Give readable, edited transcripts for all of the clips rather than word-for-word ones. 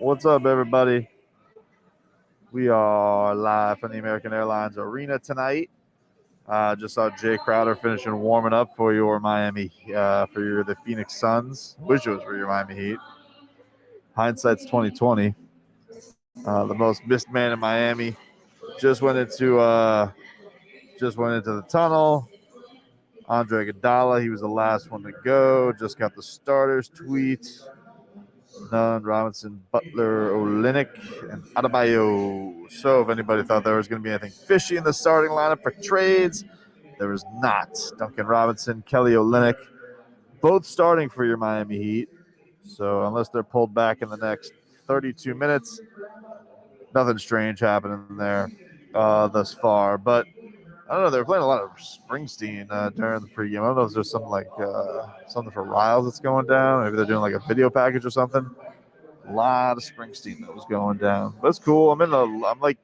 What's up, everybody? We are live from the American Airlines Arena tonight. Just saw Jay Crowder finishing warming up for your Miami, the Phoenix Suns. Wish it was for your Miami Heat. Hindsight's 2020. The most missed man in Miami just went into the tunnel. Andre Iguodala, he was the last one to go. Just got the starters tweet. Nunn, Robinson, Butler, Olynyk, and Adebayo. So if anybody thought there was going to be anything fishy in the starting lineup for trades, there was not. Duncan Robinson, Kelly Olynyk, both starting for your Miami Heat. So unless they're pulled back in the next 32 minutes, nothing strange happening there thus far. But I don't know. They were playing a lot of Springsteen during the pregame. I don't know if there's something for Riles that's going down. Maybe they're doing like a video package or something. A lot of Springsteen that was going down. That's cool. I'm like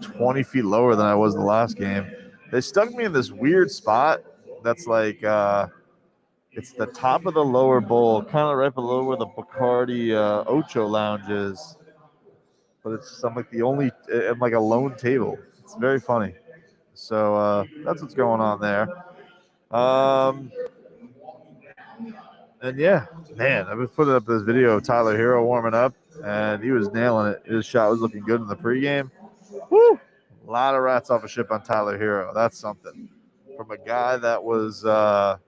20 feet lower than I was the last game. They stuck me in this weird spot that's like it's the top of the lower bowl, kind of right below where the Bacardi Ocho lounge is. But I'm like a lone table. It's very funny. So that's what's going on there. And yeah, man, I've been putting up this video of Tyler Herro warming up, and he was nailing it. His shot was looking good in the pregame. Woo! A lot of rats off a ship on Tyler Herro. That's something. From a guy that was the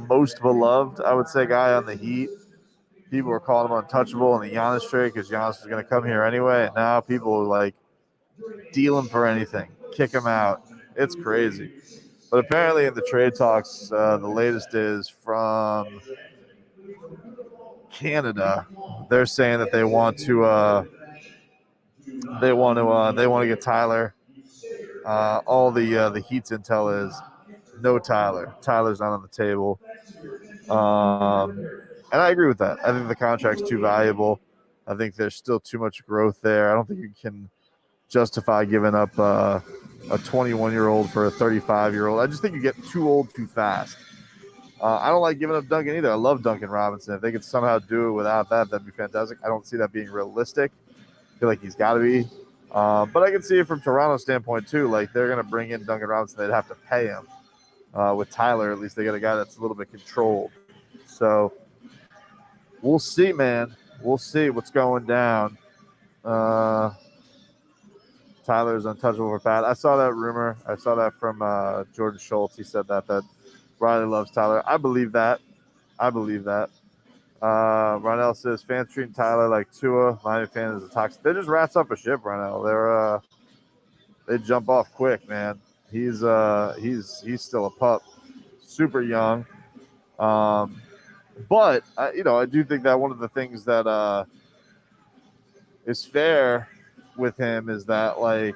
most beloved, I would say, guy on the Heat. People were calling him untouchable in the Giannis trade because Giannis was going to come here anyway. And now people are like, deal him for anything, kick him out. It's crazy. But apparently in the trade talks, the latest is from Canada. They're saying that they want to get Tyler. All the Heat's intel is no Tyler. Tyler's not on the table. And I agree with that. I think the contract's too valuable. I think there's still too much growth there. I don't think you can justify giving up a 21-year-old for a 35-year-old. I just think you get too old too fast. I don't like giving up Duncan either. I love Duncan Robinson. If they could somehow do it without that, that'd be fantastic. I don't see that being realistic. I feel like he's got to be. But I can see it from Toronto's standpoint, too. Like, they're going to bring in Duncan Robinson. They'd have to pay him. With Tyler, at least they got a guy that's a little bit controlled. So we'll see, man. We'll see what's going down. Tyler's untouchable for Pat. I saw that rumor. I saw that from Jordan Schultz. He said that Riley loves Tyler. I believe that. Ronell says fans treating Tyler like Tua. Miami fan is a toxic. They're just rats up a ship, Ronell. They jump off quick, man. He's still a pup, super young. But I do think that one of the things that is fair with him is that, like,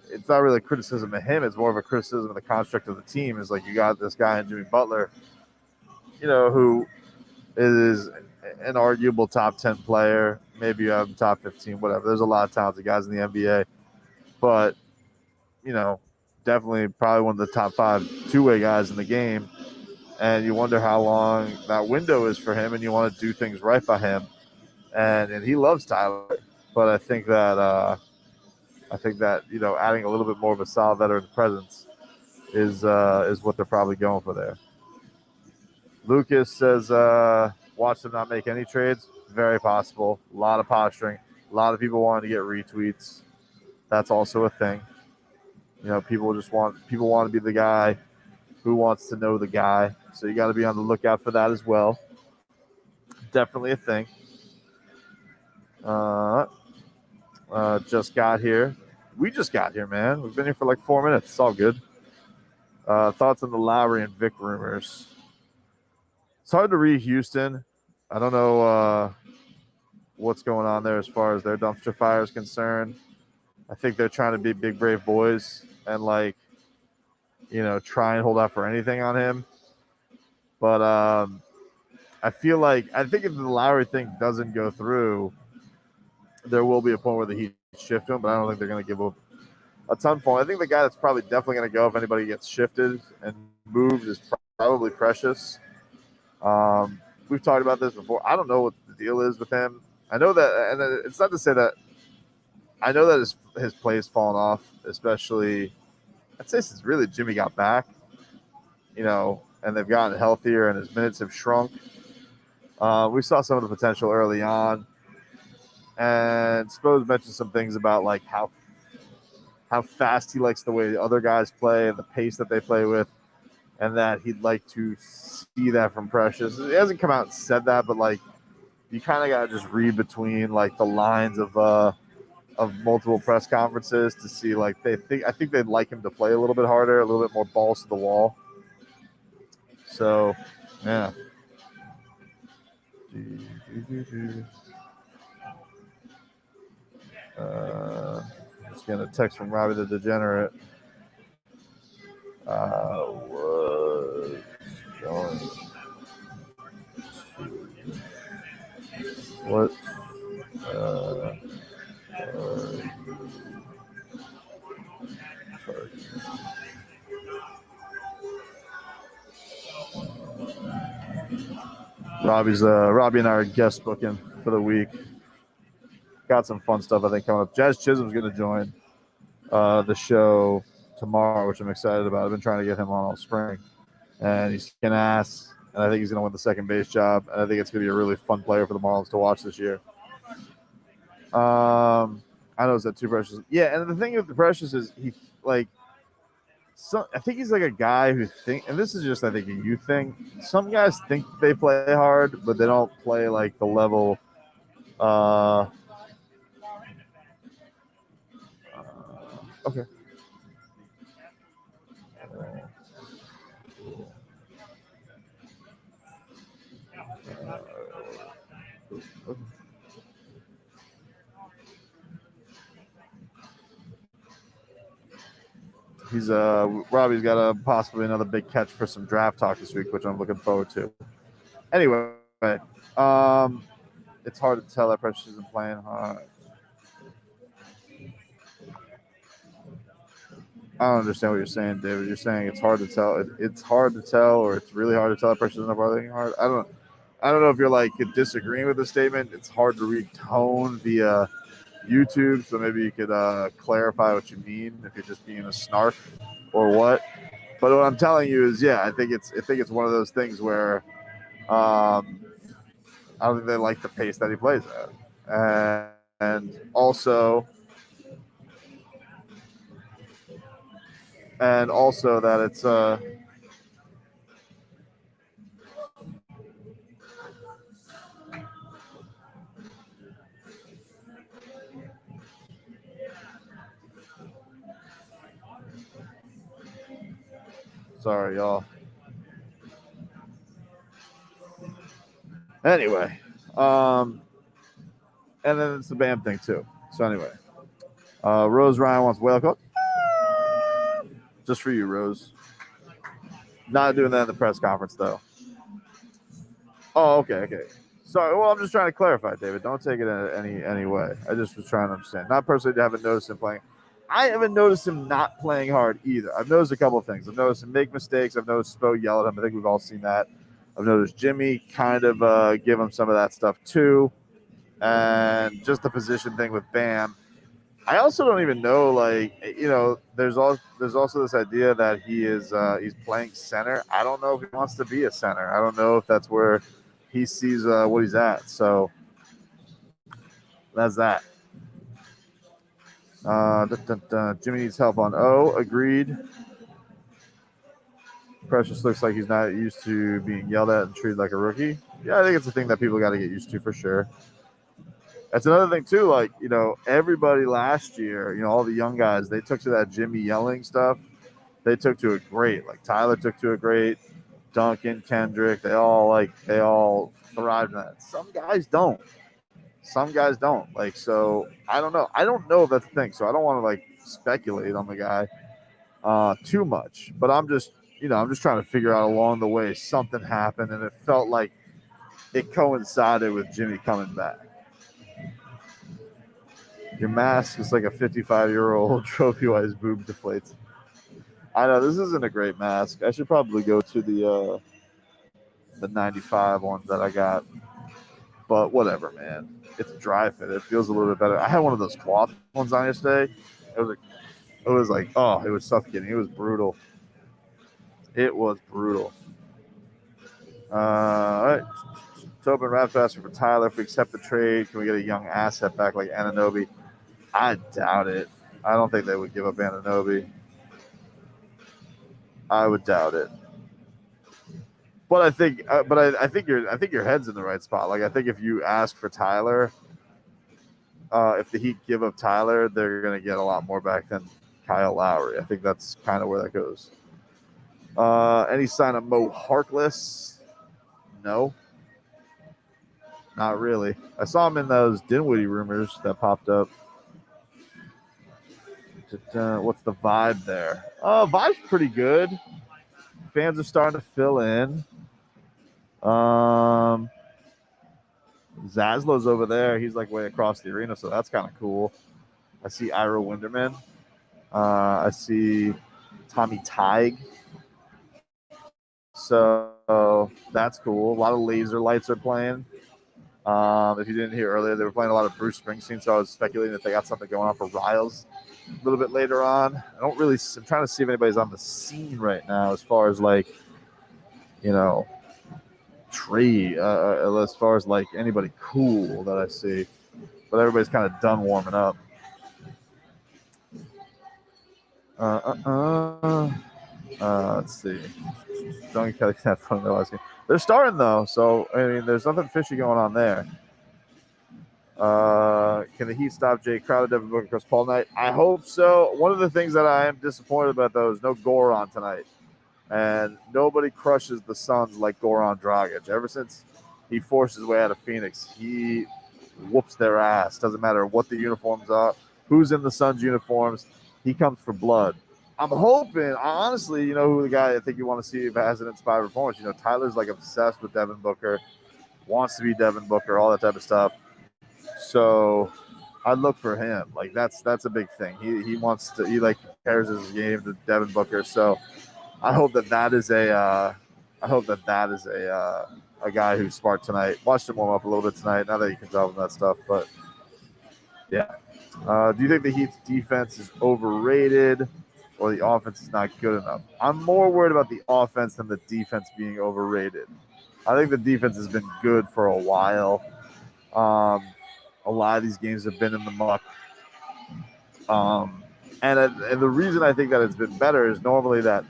it's not really a criticism of him. It's more of a criticism of the construct of the team. Is like, you got this guy in Jimmy Butler, who is an arguable top 10 player. Maybe you have him top 15, whatever. There's a lot of talented guys in the NBA. But, definitely probably one of the top 5 two-way guys in the game. And you wonder how long that window is for him, and you want to do things right by him. And he loves Tyler. But I think that adding a little bit more of a solid veteran presence is what they're probably going for there. Lucas says, watch them not make any trades. Very possible. A lot of posturing. A lot of people wanting to get retweets. That's also a thing. People want to be the guy who wants to know the guy. So you got to be on the lookout for that as well. Definitely a thing. Just got here. We just got here, man. We've been here for like 4 minutes. It's all good. Thoughts on the Lowry and Vic rumors? It's hard to read Houston. I don't know what's going on there as far as their dumpster fire is concerned. I think they're trying to be big, brave boys and, like, try and hold out for anything on him. But I think if the Lowry thing doesn't go through, there will be a point where the Heat shift him, but I don't think they're going to give up a ton for him. I think the guy that's probably definitely going to go if anybody gets shifted and moved is probably Precious. We've talked about this before. I don't know what the deal is with him. I know that, and it's not to say that I know that his play has fallen off, especially I'd say since really Jimmy got back, and they've gotten healthier and his minutes have shrunk. We saw some of the potential early on, and Spose mentioned some things about like how fast he likes the way the other guys play and the pace that they play with, and that he'd like to see that from Precious. He hasn't come out and said that, but like you kind of got to just read between like the lines of multiple press conferences to see like I think they'd like him to play a little bit harder, a little bit more balls to the wall. So, yeah. Just getting a text from Robbie the Degenerate. Was going what? Robbie and I are guest booking for the week. Got some fun stuff I think coming up. Jazz Chisholm's going to join the show tomorrow, which I'm excited about. I've been trying to get him on all spring, and he's kicking ass. And I think he's going to win the second base job. And I think it's going to be a really fun player for the Marlins to watch this year. I know it's that too Precious. Yeah, and the thing with the Precious is he like. I think he's like a guy who and this is just I think a youth thing. Some guys think they play hard, but they don't play like the level. Okay. He's Robbie's got possibly another big catch for some draft talk this week, which I'm looking forward to. Anyway, it's hard to tell that Precious isn't playing hard. I don't understand what you're saying, David. You're saying it's hard to tell. It's hard to tell, or it's really hard to tell that Precious isn't playing hard. I don't know if you're like disagreeing with the statement. It's hard to read tone via YouTube, so maybe you could clarify what you mean if you're just being a snark or what. But what I'm telling you is, yeah, I think it's one of those things where I don't think they like the pace that he plays at, and also that it's sorry, y'all. Anyway, and then it's the BAM thing too. So anyway, Rose Ryan wants whale call. Just for you, Rose. Not doing that in the press conference though. Oh, okay. Sorry. Well, I'm just trying to clarify, David. Don't take it in any way. I just was trying to understand. Not personally, I haven't noticed him playing. I haven't noticed him not playing hard either. I've noticed a couple of things. I've noticed him make mistakes. I've noticed Spo yell at him. I think we've all seen that. I've noticed Jimmy kind of give him some of that stuff too. And just the position thing with Bam. I also don't even know, like, there's also this idea that he's playing center. I don't know if he wants to be a center. I don't know if that's where he sees what he's at. So that's that. Jimmy needs help on O. Agreed. Precious looks like he's not used to being yelled at and treated like a rookie. Yeah, I think it's a thing that people got to get used to for sure. That's another thing too. Like, everybody last year, all the young guys, they took to that Jimmy yelling stuff. They took to it great. Like Tyler took to it great. Duncan, Kendrick, they all thrived in that. Some guys don't. Like, so I don't know. I don't know if that's the thing. So I don't want to like speculate on the guy too much. But I'm just trying to figure out along the way something happened, and it felt like it coincided with Jimmy coming back. Your mask is like a 55-year-old trophy-wise boob deflates. I know this isn't a great mask. I should probably go to the 95 one that I got. But whatever, man. It's a dry fit. It feels a little bit better. I had one of those cloth ones on yesterday. It was like, oh, it was suffocating. It was brutal. It was brutal. All right. Tobin Raps asking for Tyler. If we accept the trade, can we get a young asset back like Anunoby? I doubt it. I don't think they would give up Anunoby. I would doubt it. But I think your head's in the right spot. Like I think if you ask for Tyler, if the Heat give up Tyler, they're gonna get a lot more back than Kyle Lowry. I think that's kind of where that goes. Any sign of Mo Harkless? No, not really. I saw him in those Dinwiddie rumors that popped up. What's the vibe there? Vibe's pretty good. Fans are starting to fill in. Zaslow's over there. He's like way across the arena, so that's kind of cool. I see Ira Winderman. I see Tommy Tighe. So that's cool. A lot of laser lights are playing. If you didn't hear earlier, they were playing a lot of Bruce Springsteen, so I was speculating that they got something going on for Riles a little bit later on. I'm trying to see if anybody's on the scene right now as far as like, trade, as far as like anybody cool that I see. But everybody's kind of done warming up. Let's see. Duncan Kelly had fun in their last game. They're starting though, so I mean, there's nothing fishy going on there. Can the Heat stop Jay Crowder, Devin Booker, Chris Paul tonight? I hope so. One of the things that I am disappointed about though is no Goran tonight, and nobody crushes the Suns like Goran Dragic. Ever since he forced his way out of Phoenix, he whoops their ass. Doesn't matter what the uniforms are, who's in the Suns uniforms, he comes for blood. I'm hoping, honestly, who the guy I think you want to see if has an inspired performance. Tyler's like obsessed with Devin Booker, wants to be Devin Booker, all that type of stuff. So I'd look for him. Like that's a big thing. He wants to. He like compares his game to Devin Booker. So I hope that is a guy who's smart tonight. Watched him warm up a little bit tonight. Not that you can tell him that stuff, but yeah. Do you think the Heat's defense is overrated or the offense is not good enough? I'm more worried about the offense than the defense being overrated. I think the defense has been good for a while. A lot of these games have been in the muck. And the reason I think that it's been better is normally that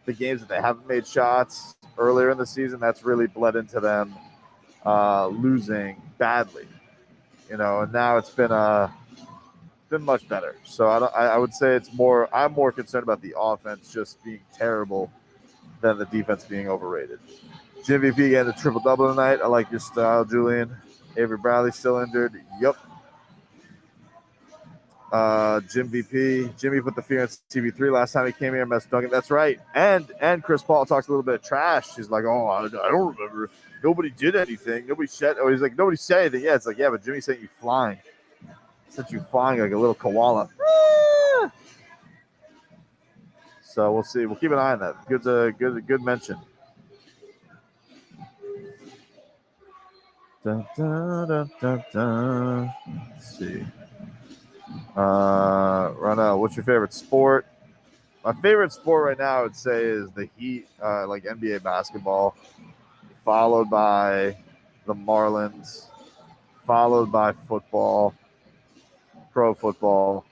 the games that they haven't made shots earlier in the season, that's really bled into them losing badly. And now it's been much better. So I would say I'm more concerned about the offense just being terrible than the defense being overrated. Jim VP getting a triple-double tonight. I like your style, Julian. Avery Bradley still injured. Yup. Jim VP. Jimmy put the fear in TV3 last time he came here and messed Duncan. That's right. And Chris Paul talks a little bit of trash. He's like, oh, I don't remember. Nobody did anything. Nobody said. Oh, he's like, nobody said anything. Yeah, it's like, yeah, but Jimmy sent you flying. Sent you flying like a little koala. So we'll see. We'll keep an eye on that. Good mention. Dun, dun, dun, dun, dun. Let's see. Right now, what's your favorite sport? My favorite sport right now, I would say, is the Heat, like NBA basketball, followed by the Marlins, followed by football, pro football,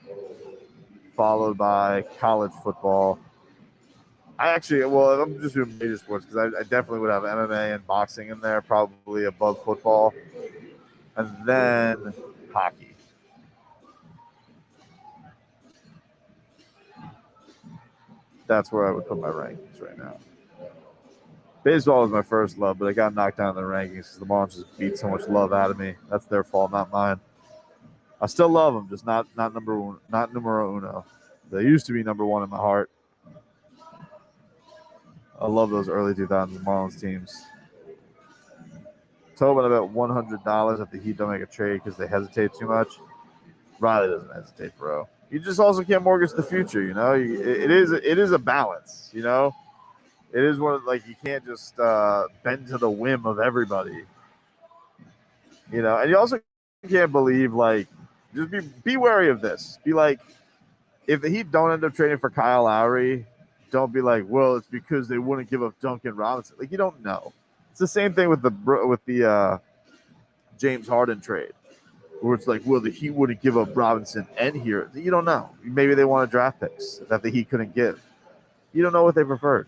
followed by college football. I'm just doing major sports because I definitely would have MMA and boxing in there, probably above football, and then hockey. That's where I would put my rankings right now. Baseball was my first love, but it got knocked down in the rankings because the Marlins just beat so much love out of me. That's their fault, not mine. I still love them, just not numero uno. They used to be number one in my heart. I love those early 2000s Marlins teams. Tobin about $100 if the Heat don't make a trade because they hesitate too much. Riley doesn't hesitate, bro. You just also can't mortgage the future, It is a balance, It is one like you can't just bend to the whim of everybody. And you also can't believe, like, just be wary of this. Be like, if the Heat don't end up trading for Kyle Lowry, don't be like, well, it's because they wouldn't give up Duncan Robinson. Like, you don't know. It's the same thing with the James Harden trade, where it's like, well, the Heat wouldn't give up Robinson and here. You don't know. Maybe they wanted draft picks that the Heat couldn't give. You don't know what they preferred.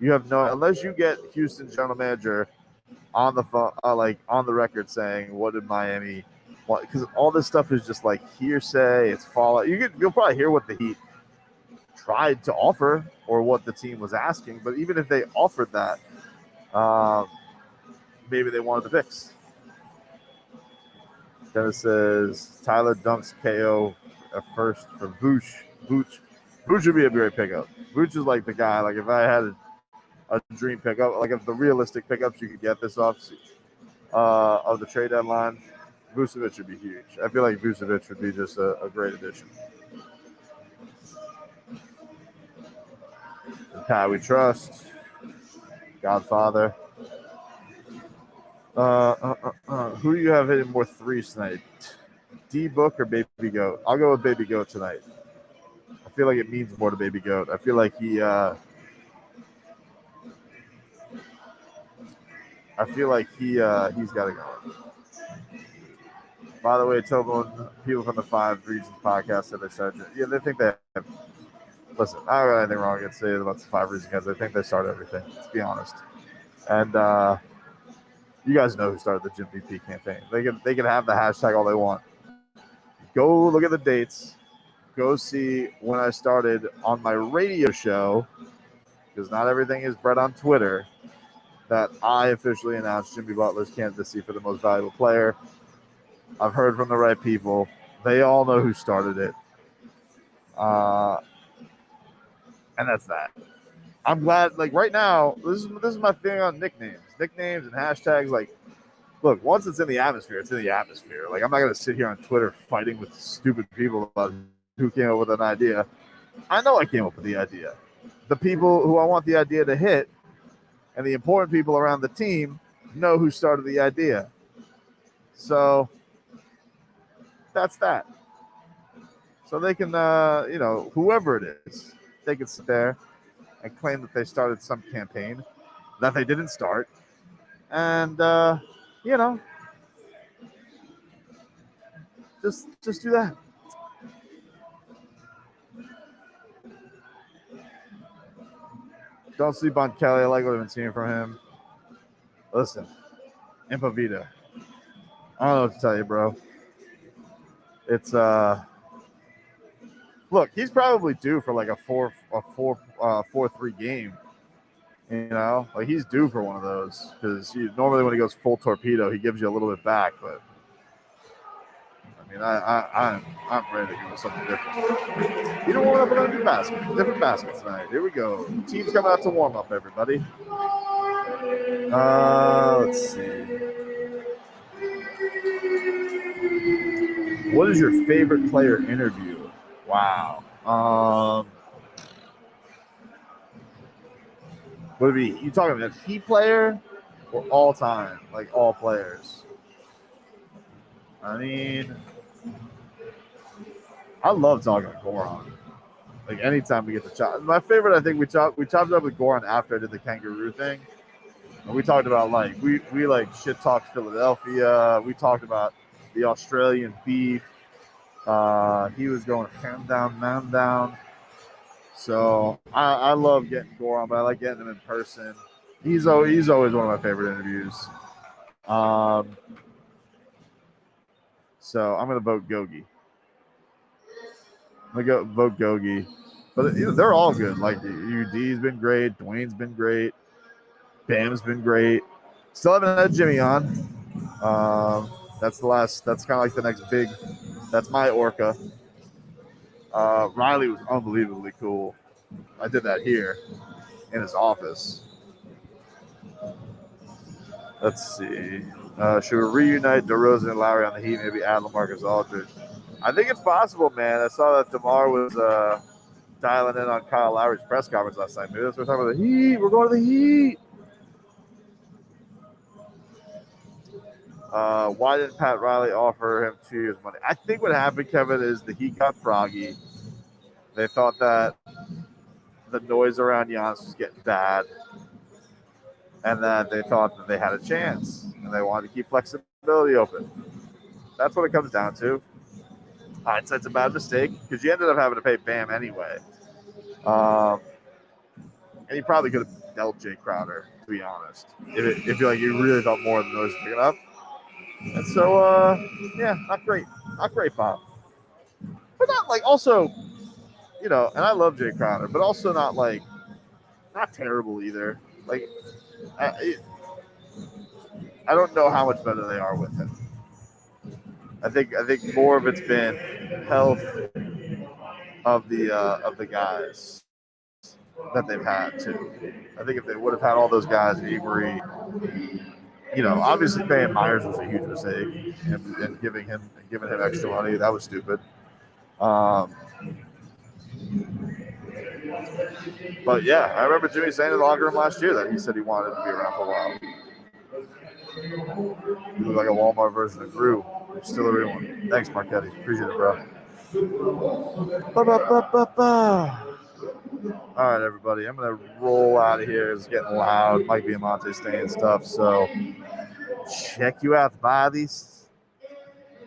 You have no, unless you get Houston's general manager on the phone, like on the record saying, what did Miami want? Because all this stuff is just like hearsay. It's fallout. You'll probably hear what the Heat tried to offer or what the team was asking, but even if they offered that, maybe they wanted the picks. Dennis says Tyler dunks KO at first for Vooch. Vooch would be a great pickup. Vooch is like the guy. Like, if I had a dream pickup, like if the realistic pickups you could get this off of the trade deadline, Vucevic would be huge. I feel like Vucevic would be just a great addition. And Pat, we trust. Godfather. Who do you have hitting more threes tonight? D Book or Baby Goat? I'll go with Baby Goat tonight. I feel like it means more to Baby Goat. I feel like he's got to go. By the way, Tobin, people from the Five Regions podcast said they started. Yeah, they think they have. Listen, I don't have anything wrong to say about the Five Regions guys. I think they started everything. Let's be honest. And you guys know who started the Jim VP campaign. They can have the hashtag all they want. Go look at the dates. Go see when I started on my radio show, because not everything is bred on Twitter, that I officially announced Jimmy Butler's candidacy for the most valuable player. I've heard from the right people. They all know who started it. And that's that. I'm glad, like, right now, this is my thing on nicknames. Nicknames and hashtags, like, look, once it's in the atmosphere, it's in the atmosphere. Like, I'm not going to sit here on Twitter fighting with stupid people about who came up with an idea. I know I came up with the idea. The people who I want the idea to hit and the important people around the team know who started the idea. So that's that. So they can, whoever it is, they can sit there and claim that they started some campaign that they didn't start. And, just do that. Don't sleep on Kelly. I like what I've been seeing from him. Listen, Impavita. I don't know what to tell you, bro. It's look, he's probably due for like a 4-3 game. Like, he's due for one of those, because normally when he goes full torpedo, he gives you a little bit back. But I mean, I'm ready to go with something different. You don't want to put a new basket, different basket tonight. Here we go. Team's coming out to warm up, everybody. Let's see. What is your favorite player interview? Wow. Would it be, you talking about a Heat player or all time, like all players? I mean, I love talking to Goran. Like, anytime we get to chop. My favorite, I think we chopped up with Goran after I did the kangaroo thing. And we talked about, like, we like shit talked Philadelphia. We talked about the Australian beef. He was going ham down, man down. So I love getting Goran, but I like getting him in person. He's always one of my favorite interviews. So I'm gonna vote Gogi. I'm gonna vote Gogi. But they're all good. Like, UD's been great, Dwayne's been great, Bam's been great. Still haven't had Jimmy on. That's the last. That's kind of like the next big. That's my Orca. Riley was unbelievably cool. I did that here in his office. Let's see. Should we reunite DeRozan and Lowry on the Heat? Maybe add LaMarcus Aldridge. I think it's possible, man. I saw that DeMar was dialing in on Kyle Lowry's press conference last night. Maybe that's what we're talking about. The Heat. We're going to the Heat. Why didn't Pat Riley offer him 2 years money? I think what happened, Kevin, is that he got froggy. They thought that the noise around Giannis was getting bad, and then they thought that they had a chance, and they wanted to keep flexibility open. That's what it comes down to. Hindsight's a bad mistake because you ended up having to pay Bam anyway. And you probably could have dealt Jay Crowder, to be honest, if you really thought more of the noise was picking up. And so, yeah, not great, Bob. But not like also, and I love Jay Crowder, but also not terrible either. Like, I don't know how much better they are with him. I think more of it's been health of the guys that they've had too. I think if they would have had all those guys, Avery, obviously paying Myers was a huge mistake, and giving him extra money, that was stupid. But yeah, I remember Jimmy saying in the locker room last year that he said he wanted to be around for a while. He looked like a Walmart version of Drew. Still a real one. Thanks, Marquetti. Appreciate it, bro. All right, everybody. I'm going to roll out of here. It's getting loud. Mike Viamonte staying stuff. So check you out. Buy these